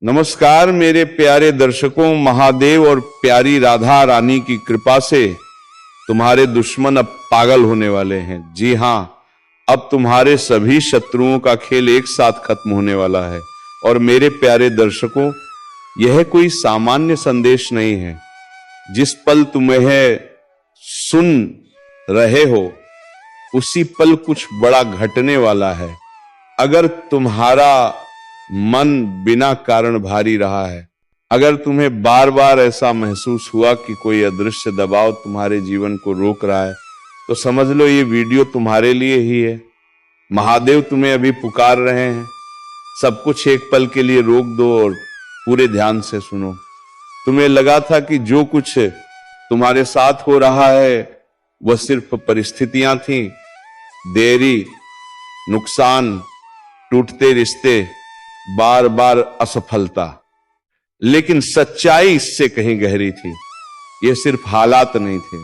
नमस्कार मेरे प्यारे दर्शकों, महादेव और प्यारी राधा रानी की कृपा से तुम्हारे दुश्मन अब पागल होने वाले हैं। जी हां, अब तुम्हारे सभी शत्रुओं का खेल एक साथ खत्म होने वाला है। और मेरे प्यारे दर्शकों, यह कोई सामान्य संदेश नहीं है। जिस पल तुम्हें सुन रहे हो उसी पल कुछ बड़ा घटने वाला है। अगर तुम्हारा मन बिना कारण भारी रहा है, अगर तुम्हें बार बार ऐसा महसूस हुआ कि कोई अदृश्य दबाव तुम्हारे जीवन को रोक रहा है, तो समझ लो ये वीडियो तुम्हारे लिए ही है। महादेव तुम्हें अभी पुकार रहे हैं। सब कुछ एक पल के लिए रोक दो और पूरे ध्यान से सुनो। तुम्हें लगा था कि जो कुछ तुम्हारे साथ हो रहा है वह सिर्फ परिस्थितियां थीं, देरी, नुकसान, टूटते रिश्ते, बार बार असफलता। लेकिन सच्चाई इससे कहीं गहरी थी। यह सिर्फ हालात नहीं थे,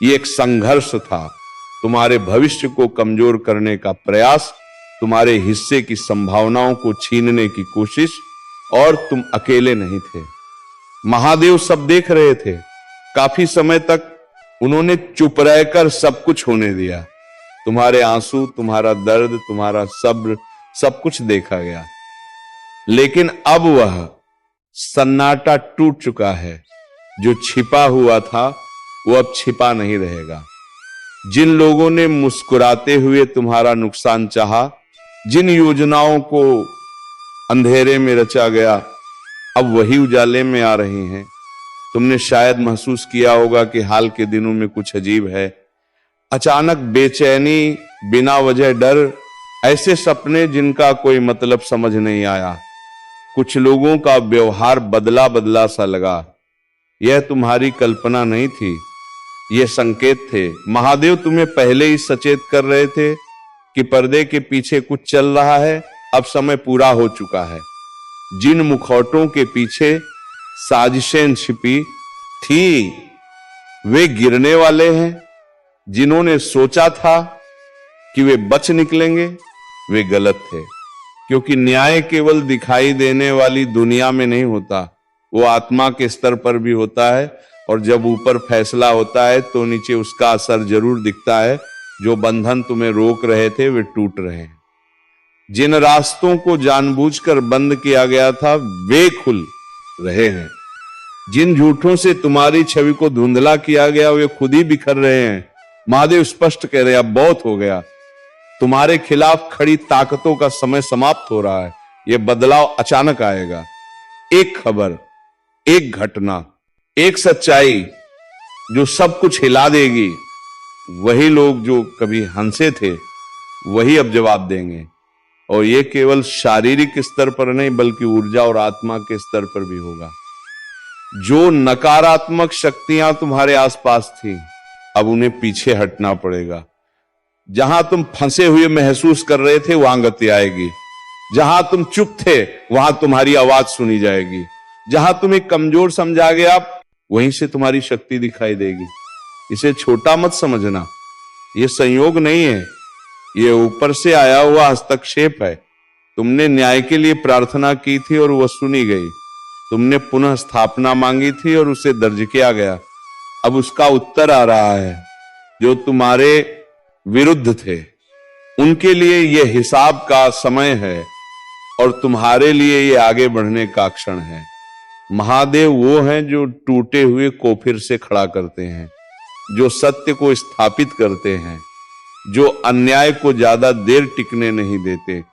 यह एक संघर्ष था। तुम्हारे भविष्य को कमजोर करने का प्रयास, तुम्हारे हिस्से की संभावनाओं को छीनने की कोशिश, और तुम अकेले नहीं थे। महादेव सब देख रहे थे। काफी समय तक उन्होंने चुप रहकर सब कुछ होने दिया। तुम्हारे आंसू, तुम्हारा दर्द, तुम्हारा सब्र, सब कुछ देखा गया। लेकिन अब वह सन्नाटा टूट चुका है। जो छिपा हुआ था वो अब छिपा नहीं रहेगा। जिन लोगों ने मुस्कुराते हुए तुम्हारा नुकसान चाहा, जिन योजनाओं को अंधेरे में रचा गया, अब वही उजाले में आ रही हैं। तुमने शायद महसूस किया होगा कि हाल के दिनों में कुछ अजीब है। अचानक बेचैनी, बिना वजह डर, ऐसे सपने जिनका कोई मतलब समझ नहीं आया। कुछ लोगों का व्यवहार बदला बदला सा लगा। यह तुम्हारी कल्पना नहीं थी, यह संकेत थे। महादेव तुम्हें पहले ही सचेत कर रहे थे कि पर्दे के पीछे कुछ चल रहा है। अब समय पूरा हो चुका है। जिन मुखौटों के पीछे साजिशें छिपी थी वे गिरने वाले हैं। जिन्होंने सोचा था कि वे बच निकलेंगे, वे गलत थे। क्योंकि न्याय केवल दिखाई देने वाली दुनिया में नहीं होता, वो आत्मा के स्तर पर भी होता है। और जब ऊपर फैसला होता है तो नीचे उसका असर जरूर दिखता है। जो बंधन तुम्हें रोक रहे थे वे टूट रहे हैं। जिन रास्तों को जानबूझकर बंद किया गया था वे खुल रहे हैं। जिन झूठों से तुम्हारी छवि को धुंधला किया गया वे खुद ही बिखर रहे हैं। महादेव स्पष्ट कह रहे हैं, अब बहुत हो गया। तुम्हारे खिलाफ खड़ी ताकतों का समय समाप्त हो रहा है। यह बदलाव अचानक आएगा। एक खबर, एक घटना, एक सच्चाई जो सब कुछ हिला देगी। वही लोग जो कभी हंसे थे वही अब जवाब देंगे। और यह केवल शारीरिक स्तर पर नहीं बल्कि ऊर्जा और आत्मा के स्तर पर भी होगा। जो नकारात्मक शक्तियां तुम्हारे आसपास थी, अब उन्हें पीछे हटना पड़ेगा। जहां तुम फंसे हुए महसूस कर रहे थे वहां गति आएगी। जहां तुम चुप थे वहां तुम्हारी आवाज सुनी जाएगी। जहां तुम्हें कमजोर समझा गया वहीं से तुम्हारी शक्ति दिखाई देगी। इसे छोटा मत समझना, यह संयोग नहीं है, यह ऊपर से आया हुआ हस्तक्षेप है। तुमने न्याय के लिए प्रार्थना की थी और वह सुनी गई। तुमने पुनः स्थापना मांगी थी और उसे दर्ज किया गया। अब उसका उत्तर आ रहा है। जो तुम्हारे विरुद्ध थे उनके लिए यह हिसाब का समय है और तुम्हारे लिए यह आगे बढ़ने का क्षण है। महादेव वो हैं जो टूटे हुए को फिर से खड़ा करते हैं, जो सत्य को स्थापित करते हैं, जो अन्याय को ज्यादा देर टिकने नहीं देते।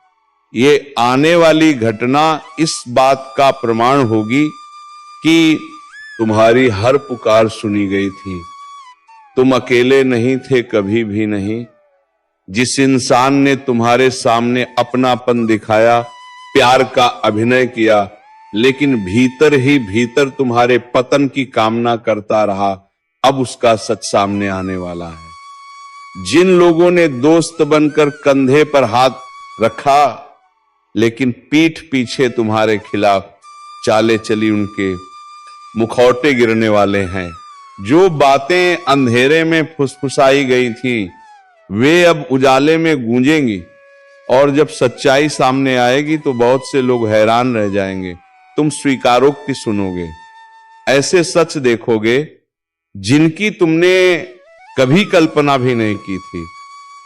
ये आने वाली घटना इस बात का प्रमाण होगी कि तुम्हारी हर पुकार सुनी गई थी। तुम अकेले नहीं थे, कभी भी नहीं। जिस इंसान ने तुम्हारे सामने अपनापन दिखाया, प्यार का अभिनय किया, लेकिन भीतर ही भीतर तुम्हारे पतन की कामना करता रहा, अब उसका सच सामने आने वाला है। जिन लोगों ने दोस्त बनकर कंधे पर हाथ रखा लेकिन पीठ पीछे तुम्हारे खिलाफ चाले चली, उनके मुखौटे गिरने वाले हैं। जो बातें अंधेरे में फुसफुसाई गई थी वे अब उजाले में गूंजेंगी। और जब सच्चाई सामने आएगी तो बहुत से लोग हैरान रह जाएंगे। तुम स्वीकारोक्ति सुनोगे, ऐसे सच देखोगे जिनकी तुमने कभी कल्पना भी नहीं की थी।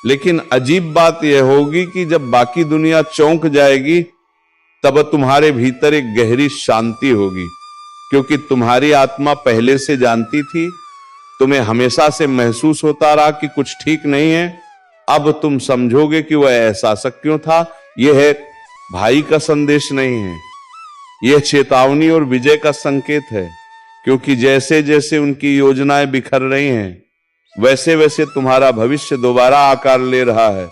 लेकिन अजीब बात यह होगी कि जब बाकी दुनिया चौंक जाएगी तब तुम्हारे भीतर एक गहरी शांति होगी, क्योंकि तुम्हारी आत्मा पहले से जानती थी, तुम्हें हमेशा से महसूस होता रहा कि कुछ ठीक नहीं है। अब तुम समझोगे कि वह ऐसा क्यों था। यह है भाई का संदेश नहीं है, यह चेतावनी और विजय का संकेत है, क्योंकि जैसे जैसे उनकी योजनाएं बिखर रही हैं वैसे वैसे तुम्हारा भविष्य दोबारा आकार ले रहा है।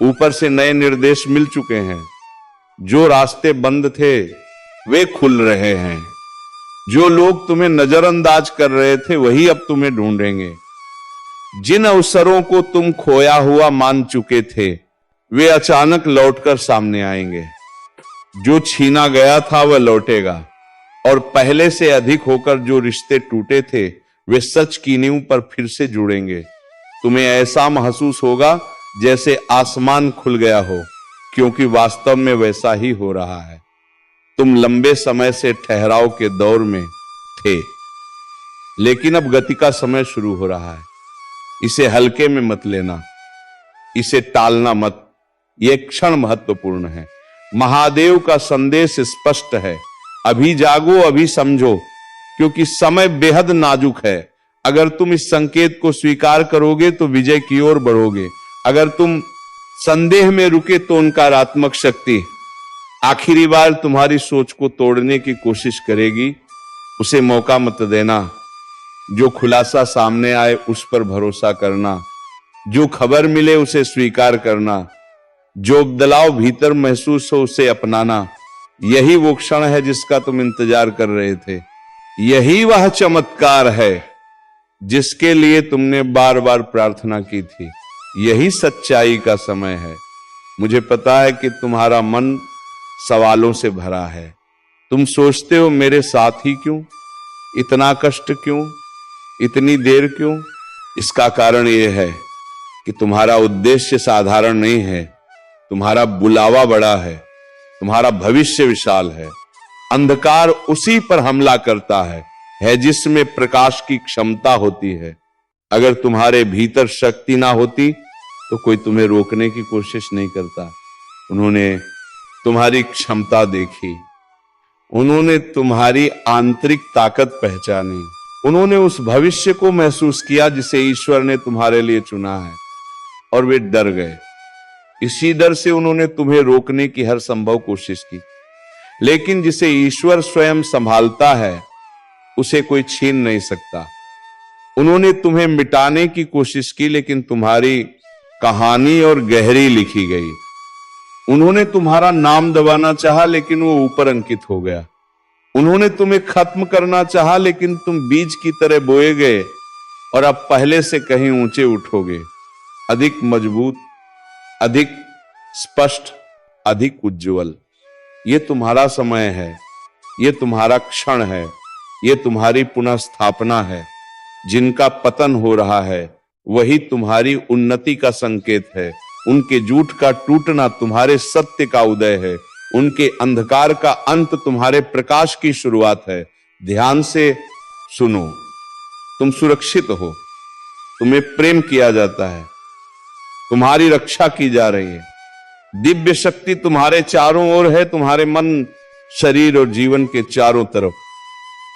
ऊपर से नए निर्देश मिल चुके हैं, जो रास्ते बंद थे वे खुल रहे हैं, जो लोग तुम्हें नजरअंदाज कर रहे थे वही अब तुम्हें ढूंढेंगे, जिन अवसरों को तुम खोया हुआ मान चुके थे वे अचानक लौटकर सामने आएंगे, जो छीना गया था वह लौटेगा, और पहले से अधिक होकर जो रिश्ते टूटे थे वे सच की नींव पर फिर से जुड़ेंगे। तुम्हें ऐसा महसूस होगा जैसे आसमान खुल गया हो, क्योंकि वास्तव में वैसा ही हो रहा है। तुम लंबे समय से ठहराव के दौर में थे, लेकिन अब गति का समय शुरू हो रहा है। इसे हल्के में मत लेना, इसे टालना मत, यह क्षण महत्वपूर्ण है। महादेव का संदेश स्पष्ट है, अभी जागो, अभी समझो, क्योंकि समय बेहद नाजुक है। अगर तुम इस संकेत को स्वीकार करोगे तो विजय की ओर बढ़ोगे। अगर तुम संदेह में रुके तो नकारात्मक शक्ति आखिरी बार तुम्हारी सोच को तोड़ने की कोशिश करेगी। उसे मौका मत देना। जो खुलासा सामने आए उस पर भरोसा करना, जो खबर मिले उसे स्वीकार करना, जो बदलाव भीतर महसूस हो उसे अपनाना। यही वो क्षण है जिसका तुम इंतजार कर रहे थे। यही वह चमत्कार है जिसके लिए तुमने बार बार प्रार्थना की थी। यही सच्चाई का समय है। मुझे पता है कि तुम्हारा मन सवालों से भरा है। तुम सोचते हो मेरे साथ ही क्यों, इतना कष्ट क्यों, इतनी देर क्यों। इसका कारण यह है कि तुम्हारा उद्देश्य साधारण नहीं है, तुम्हारा बुलावा बड़ा है, तुम्हारा भविष्य विशाल है। अंधकार उसी पर हमला करता है जिसमें प्रकाश की क्षमता होती है। अगर तुम्हारे भीतर शक्ति ना होती तो कोई तुम्हें रोकने की कोशिश नहीं करता। उन्होंने तुम्हारी क्षमता देखी, उन्होंने तुम्हारी आंतरिक ताकत पहचानी, उन्होंने उस भविष्य को महसूस किया जिसे ईश्वर ने तुम्हारे लिए चुना है, और वे डर गए। इसी डर से उन्होंने तुम्हें रोकने की हर संभव कोशिश की। लेकिन जिसे ईश्वर स्वयं संभालता है उसे कोई छीन नहीं सकता। उन्होंने तुम्हें मिटाने की कोशिश की, लेकिन तुम्हारी कहानी और गहरी लिखी गई। उन्होंने तुम्हारा नाम दबाना चाहा, लेकिन वो ऊपर अंकित हो गया। उन्होंने तुम्हें खत्म करना चाहा, लेकिन तुम बीज की तरह बोए गए और अब पहले से कहीं ऊंचे उठोगे, अधिक मजबूत, अधिक स्पष्ट, अधिक उज्जवल। ये तुम्हारा समय है, ये तुम्हारा क्षण है, ये तुम्हारी पुनः स्थापना है। जिनका पतन हो रहा है वही तुम्हारी उन्नति का संकेत है। उनके झूठ का टूटना तुम्हारे सत्य का उदय है। उनके अंधकार का अंत तुम्हारे प्रकाश की शुरुआत है। ध्यान से सुनो, तुम सुरक्षित हो, तुम्हें प्रेम किया जाता है, तुम्हारी रक्षा की जा रही है। दिव्य शक्ति तुम्हारे चारों ओर है, तुम्हारे मन, शरीर और जीवन के चारों तरफ।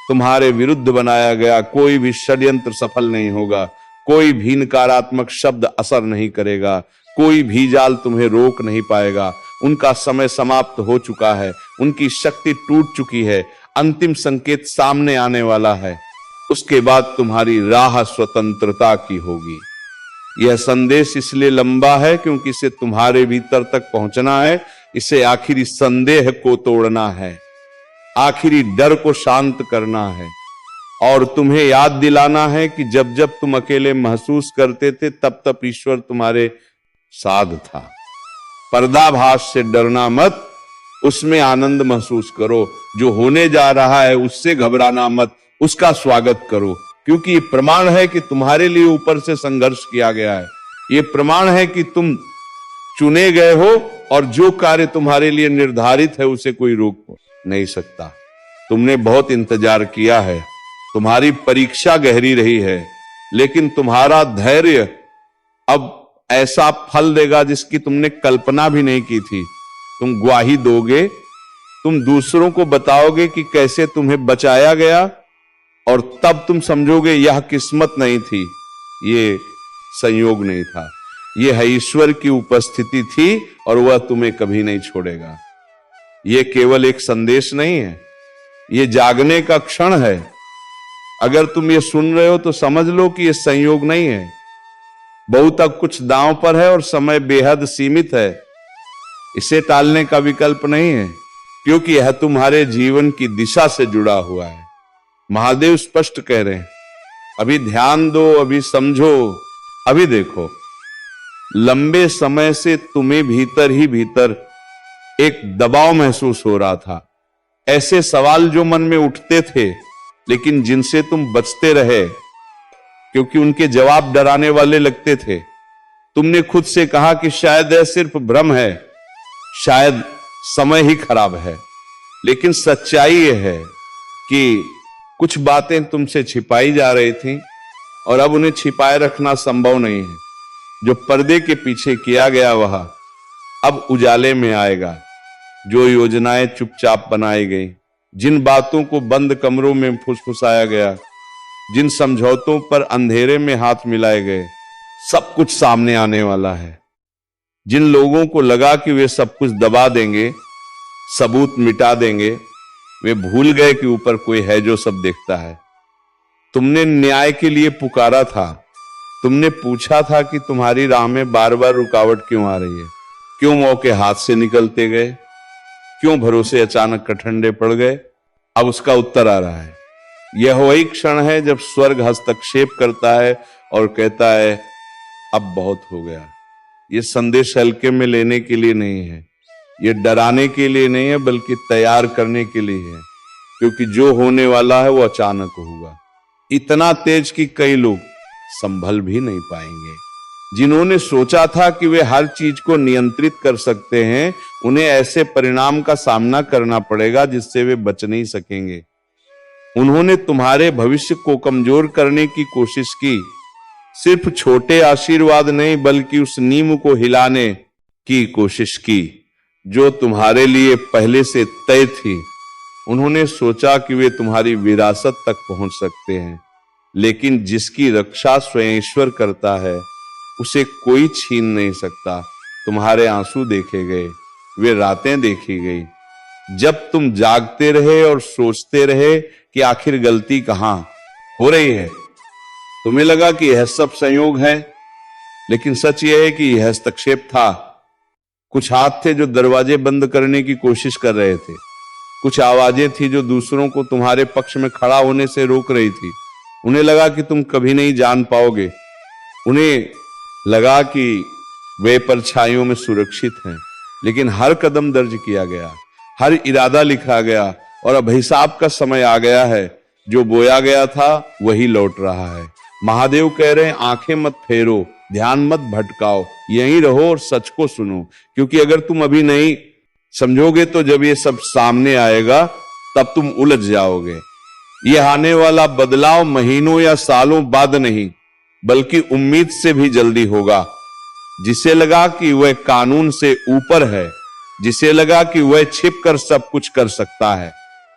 तुम्हारे विरुद्ध बनाया गया कोई भी षड्यंत्र सफल नहीं होगा, कोई भी नकारात्मक शब्द असर नहीं करेगा, कोई भी जाल तुम्हें रोक नहीं पाएगा। उनका समय समाप्त हो चुका है, उनकी शक्ति टूट चुकी है, अंतिम संकेत सामने आने वाला है। उसके बाद तुम्हारी राह स्वतंत्रता की होगी। यह संदेश इसलिए लंबा है क्योंकि इसे तुम्हारे भीतर तक पहुंचना है। इसे आखिरी संदेह को तोड़ना है, आखिरी डर को शांत करना है, और तुम्हें याद दिलाना है कि जब जब तुम अकेले महसूस करते थे तब तब ईश्वर तुम्हारे साथ था। पर्दाभास से डरना मत, उसमें आनंद महसूस करो। जो होने जा रहा है उससे घबराना मत, उसका स्वागत करो, क्योंकि ये प्रमाण है कि तुम्हारे लिए ऊपर से संघर्ष किया गया है। ये प्रमाण है कि तुम चुने गए हो और जो कार्य तुम्हारे लिए निर्धारित है उसे कोई रोक नहीं सकता। तुमने बहुत इंतजार किया है, तुम्हारी परीक्षा गहरी रही है, लेकिन तुम्हारा धैर्य अब ऐसा फल देगा जिसकी तुमने कल्पना भी नहीं की थी। तुम ग्वाही दोगे, तुम दूसरों को बताओगे कि कैसे तुम्हें बचाया गया, और तब तुम समझोगे यह किस्मत नहीं थी, ये संयोग नहीं था, ये है ईश्वर की उपस्थिति थी और वह तुम्हें कभी नहीं छोड़ेगा। ये केवल एक संदेश नहीं है, ये जागने का क्षण है। अगर तुम ये सुन रहे हो तो समझ लो कि ये संयोग नहीं है, बहुत अब कुछ दांव पर है और समय बेहद सीमित है। इसे टालने का विकल्प नहीं है, क्योंकि यह तुम्हारे जीवन की दिशा से जुड़ा हुआ है। महादेव स्पष्ट कह रहे हैं, अभी ध्यान दो, अभी समझो, अभी देखो। लंबे समय से तुम्हें भीतर ही भीतर एक दबाव महसूस हो रहा था। ऐसे सवाल जो मन में उठते थे, लेकिन जिनसे तुम बचते रहे, क्योंकि उनके जवाब डराने वाले लगते थे। तुमने खुद से कहा कि शायद यह सिर्फ भ्रम है, शायद समय ही खराब है। लेकिन सच्चाई यह है कि कुछ बातें तुमसे छिपाई जा रही थीं और अब उन्हें छिपाए रखना संभव नहीं है। जो पर्दे के पीछे किया गया वह अब उजाले में आएगा। जो योजनाएं चुपचाप बनाई गई, जिन बातों को बंद कमरों में फुसफुसाया गया, जिन समझौतों पर अंधेरे में हाथ मिलाए गए, सब कुछ सामने आने वाला है। जिन लोगों को लगा कि वे सब कुछ दबा देंगे, सबूत मिटा देंगे, वे भूल गए कि ऊपर कोई है जो सब देखता है। तुमने न्याय के लिए पुकारा था, तुमने पूछा था कि तुम्हारी राह में बार बार रुकावट क्यों आ रही है, क्यों मौके हाथ से निकलते गए, क्यों भरोसे अचानक कठंडे पड़ गए। अब उसका उत्तर आ रहा है। यह वही क्षण है जब स्वर्ग हस्तक्षेप करता है और कहता है अब बहुत हो गया। यह संदेश हल्के में लेने के लिए नहीं है, यह डराने के लिए नहीं है, बल्कि तैयार करने के लिए है, क्योंकि जो होने वाला है वो अचानक होगा, इतना तेज कि कई लोग संभल भी नहीं पाएंगे। जिन्होंने सोचा था कि वे हर चीज को नियंत्रित कर सकते हैं, उन्हें ऐसे परिणाम का सामना करना पड़ेगा जिससे वे बच नहीं सकेंगे। उन्होंने तुम्हारे भविष्य को कमजोर करने की कोशिश की, सिर्फ छोटे आशीर्वाद नहीं बल्कि उस नींव को हिलाने की कोशिश की जो तुम्हारे लिए पहले से तय थी। उन्होंने सोचा कि वे तुम्हारी विरासत तक पहुंच सकते हैं, लेकिन जिसकी रक्षा स्वयं ईश्वर करता है उसे कोई छीन नहीं सकता। तुम्हारे आंसू देखे गए, वे रातें देखी गई, जब तुम जागते रहे और सोचते रहे कि आखिर गलती कहां हो रही है। तुम्हें लगा कि यह सब संयोग है, लेकिन सच यह है कि यह हस्तक्षेप था। कुछ हाथ थे जो दरवाजे बंद करने की कोशिश कर रहे थे, कुछ आवाजें थी जो दूसरों को तुम्हारे पक्ष में खड़ा होने से रोक रही थी। उन्हें लगा कि तुम कभी नहीं जान पाओगे, उन्हें लगा कि वे परछाइयों में सुरक्षित हैं, लेकिन हर कदम दर्ज किया गया, हर इरादा लिखा गया और अब हिसाब का समय आ गया है। जो बोया गया था वही लौट रहा है। महादेव कह रहे हैं आंखें मत फेरो, ध्यान मत भटकाओ, यहीं रहो और सच को सुनो, क्योंकि अगर तुम अभी नहीं समझोगे तो जब ये सब सामने आएगा तब तुम उलझ जाओगे। ये आने वाला बदलाव महीनों या सालों बाद नहीं बल्कि उम्मीद से भी जल्दी होगा। जिसे लगा कि वह कानून से ऊपर है, जिसे लगा कि वह छिप कर सब कुछ कर सकता है,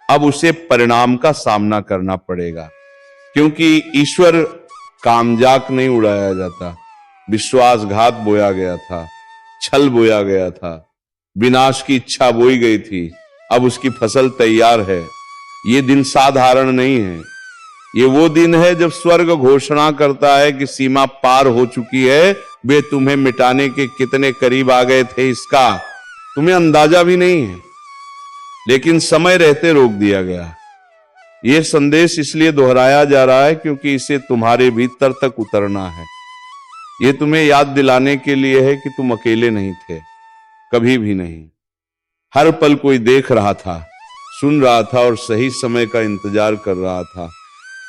अब उसे परिणाम का सामना करना पड़ेगा, क्योंकि ईश्वर कामजाक नहीं उड़ाया जाता। विश्वासघात बोया गया था, छल बोया गया था, विनाश की इच्छा बोई गई थी, अब उसकी फसल तैयार है। ये दिन साधारण नहीं है, ये वो दिन है जब स्वर्ग घोषणा करता है कि सीमा पार हो चुकी है। वे तुम्हें मिटाने के कितने करीब आ गए थे इसका तुम्हें अंदाजा भी नहीं है, लेकिन समय रहते रोक दिया गया। यह संदेश इसलिए दोहराया जा रहा है क्योंकि इसे तुम्हारे भीतर तक उतरना है। यह तुम्हें याद दिलाने के लिए है कि तुम अकेले नहीं थे, कभी भी नहीं। हर पल कोई देख रहा था, सुन रहा था और सही समय का इंतजार कर रहा था।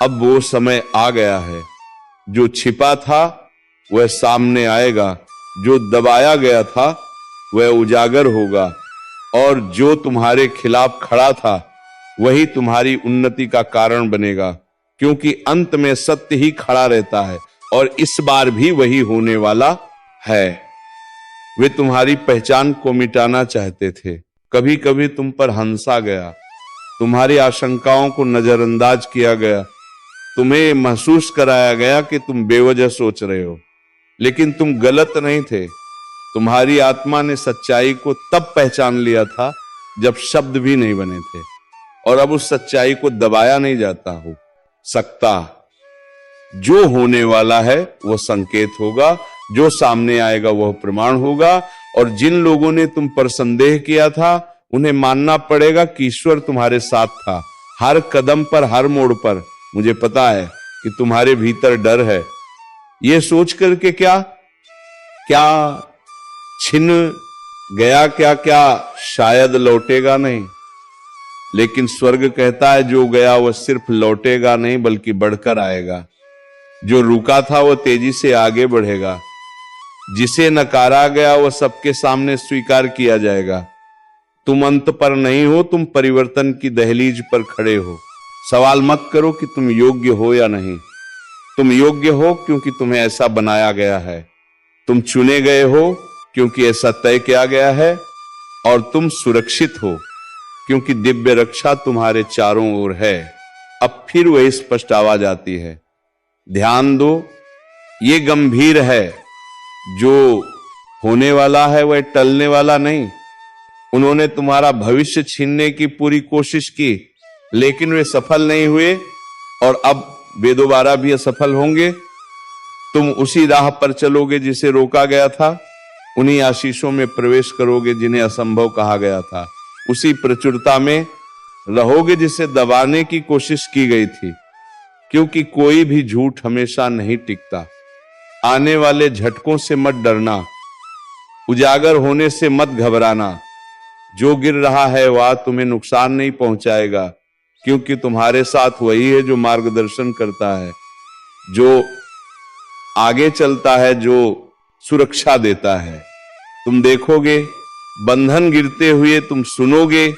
अब वो समय आ गया है, जो छिपा था वह सामने आएगा, जो दबाया गया था वह उजागर होगा, और जो तुम्हारे खिलाफ खड़ा था वही तुम्हारी उन्नति का कारण बनेगा, क्योंकि अंत में सत्य ही खड़ा रहता है और इस बार भी वही होने वाला है। वे तुम्हारी पहचान को मिटाना चाहते थे, कभी कभी तुम पर हंसा गया, तुम्हारी आशंकाओं को नजरअंदाज किया गया, तुम्हें महसूस कराया गया कि तुम बेवजह सोच रहे हो, लेकिन तुम गलत नहीं थे। तुम्हारी आत्मा ने सच्चाई को तब पहचान लिया था जब शब्द भी नहीं बने थे, और अब उस सच्चाई को दबाया नहीं जाता हो सकता। जो होने वाला है वह संकेत होगा, जो सामने आएगा वह प्रमाण होगा, और जिन लोगों ने तुम पर संदेह किया था उन्हें मानना पड़ेगा कि ईश्वर तुम्हारे साथ था हर कदम पर, हर मोड़ पर। मुझे पता है कि तुम्हारे भीतर डर है, यह सोच करके क्या क्या छिन गया, क्या क्या शायद लौटेगा नहीं। लेकिन स्वर्ग कहता है जो गया वह सिर्फ लौटेगा नहीं बल्कि बढ़कर आएगा। जो रुका था वह तेजी से आगे बढ़ेगा, जिसे नकारा गया वह सबके सामने स्वीकार किया जाएगा। तुम अंत पर नहीं हो, तुम परिवर्तन की दहलीज पर खड़े हो। सवाल मत करो कि तुम योग्य हो या नहीं, तुम योग्य हो क्योंकि तुम्हें ऐसा बनाया गया है। तुम चुने गए हो क्योंकि ऐसा तय किया गया है, और तुम सुरक्षित हो क्योंकि दिव्य रक्षा तुम्हारे चारों ओर है। अब फिर वही स्पष्ट आवाज आती है, ध्यान दो, ये गंभीर है। जो होने वाला है वह टलने वाला नहीं। उन्होंने तुम्हारा भविष्य छीनने की पूरी कोशिश की, लेकिन वे सफल नहीं हुए, और अब वे दोबारा भी असफल होंगे। तुम उसी राह पर चलोगे जिसे रोका गया था, उन्हीं आशीषों में प्रवेश करोगे जिन्हें असंभव कहा गया था, उसी प्रचुरता में रहोगे जिसे दबाने की कोशिश की गई थी। क्योंकि कोई भी झूठ हमेशा नहीं टिकता। आने वाले झटकों से मत डरना, उजागर होने से मत घबराना। जो गिर रहा है वह तुम्हें नुकसान नहीं पहुंचाएगा, क्योंकि तुम्हारे साथ वही है जो मार्गदर्शन करता है, जो आगे चलता है, जो सुरक्षा देता है। तुम देखोगे बंधन गिरते हुए, तुम सुनोगे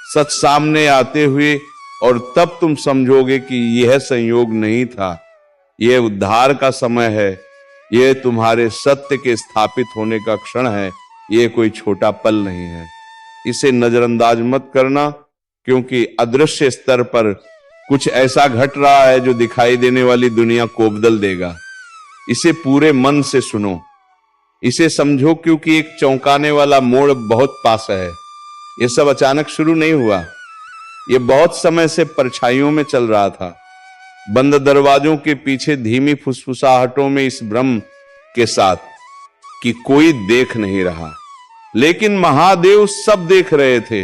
सच सामने आते हुए, और तब तुम समझोगे कि यह संयोग नहीं था, यह उद्धार का समय है, यह तुम्हारे सत्य के स्थापित होने का क्षण है, यह कोई छोटा पल नहीं है। इसे नजरअंदाज मत करना, क्योंकि अदृश्य स्तर पर कुछ ऐसा घट रहा है जो दिखाई देने वाली दुनिया को बदल देगा। इसे पूरे मन से सुनो, इसे समझो, क्योंकि एक चौंकाने वाला मोड़ बहुत पास है। यह सब अचानक शुरू नहीं हुआ, यह बहुत समय से परछाइयों में चल रहा था, बंद दरवाजों के पीछे धीमी फुसफुसाहटों में, इस भ्रम के साथ कि कोई देख नहीं रहा। लेकिन महादेव सब देख रहे थे।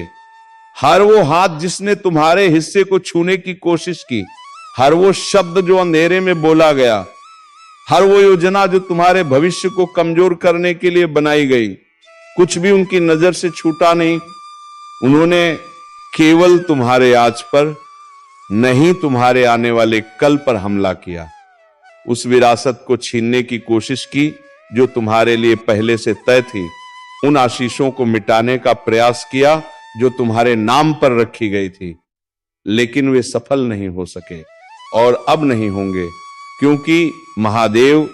हर वो हाथ जिसने तुम्हारे हिस्से को छूने की कोशिश की, हर वो शब्द जो अंधेरे में बोला गया, हर वो योजना जो तुम्हारे भविष्य को कमजोर करने के लिए बनाई गई, कुछ भी उनकी नजर से छूटा नहीं। उन्होंने केवल तुम्हारे आज पर नहीं, तुम्हारे आने वाले कल पर हमला किया। उस विरासत को छीनने की कोशिश की जो तुम्हारे लिए पहले से तय थी। उन आशीषों को मिटाने का प्रयास किया जो तुम्हारे नाम पर रखी गई थी, लेकिन वे सफल नहीं हो सके और अब नहीं होंगे, क्योंकि महादेव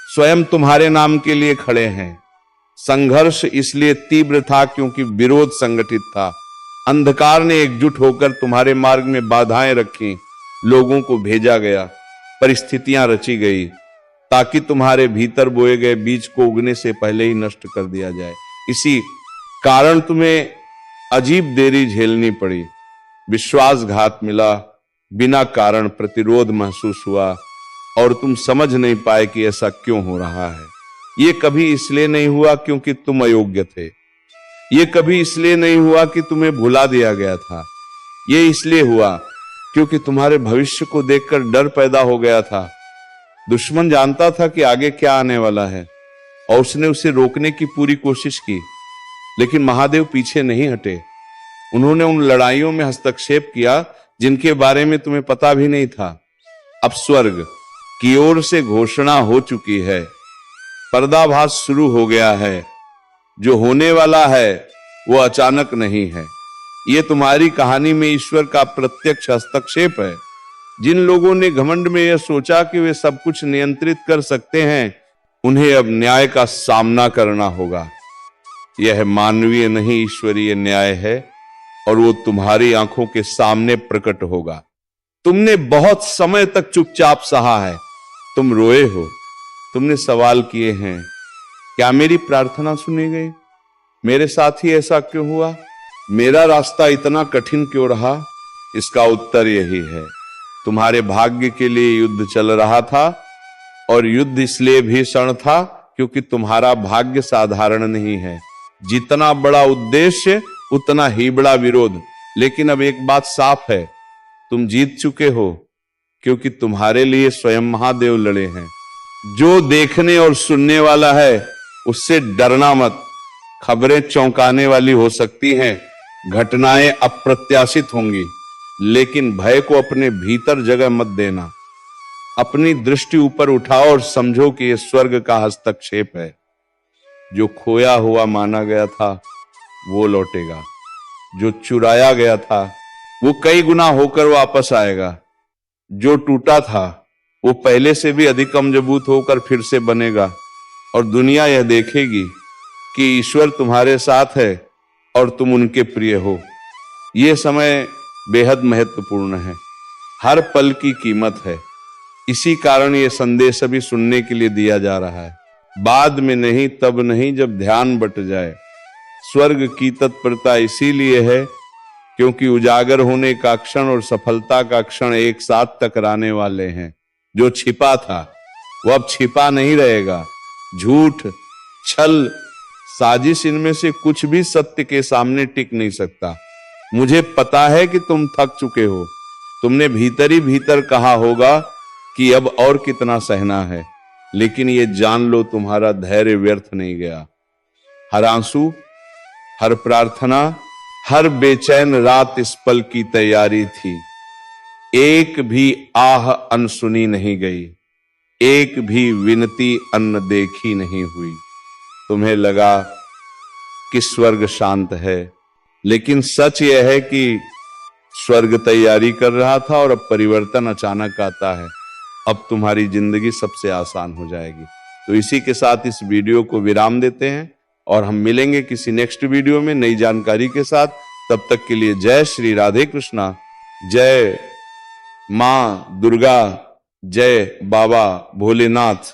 स्वयं तुम्हारे नाम के लिए खड़े हैं। संघर्ष इसलिए तीव्र था क्योंकि विरोध संगठित था। अंधकार ने एकजुट होकर तुम्हारे मार्ग में बाधाएं रखी, लोगों को भेजा गया, परिस्थितियां रची गई, ताकि तुम्हारे भीतर बोए गए बीज को उगने से पहले ही नष्ट कर दिया जाए। इसी कारण तुम्हें अजीब देरी झेलनी पड़ी, विश्वासघात मिला, बिना कारण प्रतिरोध महसूस हुआ, और तुम समझ नहीं पाए कि ऐसा क्यों हो रहा है। ये कभी इसलिए नहीं हुआ क्योंकि तुम अयोग्य थे, ये कभी इसलिए नहीं हुआ कि तुम्हें भुला दिया गया था, ये इसलिए हुआ क्योंकि तुम्हारे भविष्य को देखकर डर पैदा हो गया था। दुश्मन जानता था कि आगे क्या आने वाला है और उसने उसे रोकने की पूरी कोशिश की, लेकिन महादेव पीछे नहीं हटे। उन्होंने उन लड़ाइयों में हस्तक्षेप किया जिनके बारे में तुम्हें पता भी नहीं था। अब स्वर्ग की ओर से घोषणा हो चुकी है, पर्दाभास शुरू हो गया है। जो होने वाला है वो अचानक नहीं है। ये तुम्हारी कहानी में ईश्वर का प्रत्यक्ष हस्तक्षेप है। जिन लोगों ने घमंड में यह सोचा कि वे सब कुछ नियंत्रित कर सकते हैं, उन्हें अब न्याय का सामना करना होगा। यह मानवीय नहीं ईश्वरीय न्याय है और वो तुम्हारी आंखों के सामने प्रकट होगा। तुमने बहुत समय तक चुपचाप सहा है। तुम रोए हो, तुमने सवाल किए हैं, क्या मेरी प्रार्थना सुनी गई? मेरे साथ ही ऐसा क्यों हुआ? मेरा रास्ता इतना कठिन क्यों रहा? इसका उत्तर यही है, तुम्हारे भाग्य के लिए युद्ध चल रहा था और युद्ध इसलिए भीषण था क्योंकि तुम्हारा भाग्य साधारण नहीं है। जितना बड़ा उद्देश्य उतना ही बड़ा विरोध। लेकिन अब एक बात साफ है, तुम जीत चुके हो क्योंकि तुम्हारे लिए स्वयं महादेव लड़े हैं। जो देखने और सुनने वाला है उससे डरना मत। खबरें चौंकाने वाली हो सकती हैं, घटनाएं अप्रत्याशित होंगी, लेकिन भय को अपने भीतर जगह मत देना। अपनी दृष्टि ऊपर उठाओ और समझो कि यह स्वर्ग का हस्तक्षेप है। जो खोया हुआ माना गया था वो लौटेगा, जो चुराया गया था वो कई गुना होकर वापस आएगा, जो टूटा था वो पहले से भी अधिक मजबूत होकर फिर से बनेगा और दुनिया यह देखेगी कि ईश्वर तुम्हारे साथ है और तुम उनके प्रिय हो। यह समय बेहद महत्वपूर्ण है, हर पल की कीमत है। इसी कारण यह संदेश अभी सुनने के लिए दिया जा रहा है, बाद में नहीं, तब नहीं जब ध्यान बट जाए। स्वर्ग की तत्परता इसीलिए है क्योंकि उजागर होने का क्षण और सफलता का क्षण एक साथ टकराने वाले हैं। जो छिपा था वो अब छिपा नहीं रहेगा। झूठ, छल, साजिश, इनमें से कुछ भी सत्य के सामने टिक नहीं सकता। मुझे पता है कि तुम थक चुके हो। तुमने भीतर ही भीतर कहा होगा कि अब और कितना सहना है, लेकिन ये जान लो तुम्हारा धैर्य व्यर्थ नहीं गया। हर आंसू, हर प्रार्थना, हर बेचैन रात इस पल की तैयारी थी। एक भी आह अनसुनी नहीं गई, एक भी विनती अनदेखी नहीं हुई। तुम्हें लगा कि स्वर्ग शांत है, लेकिन सच यह है कि स्वर्ग तैयारी कर रहा था और अब परिवर्तन अचानक आता है। अब तुम्हारी जिंदगी सबसे आसान हो जाएगी। तो इसी के साथ इस वीडियो को विराम देते हैं और हम मिलेंगे किसी नेक्स्ट वीडियो में नई जानकारी के साथ। तब तक के लिए जय श्री राधे कृष्णा, जय मां दुर्गा, जय बाबा भोलेनाथ।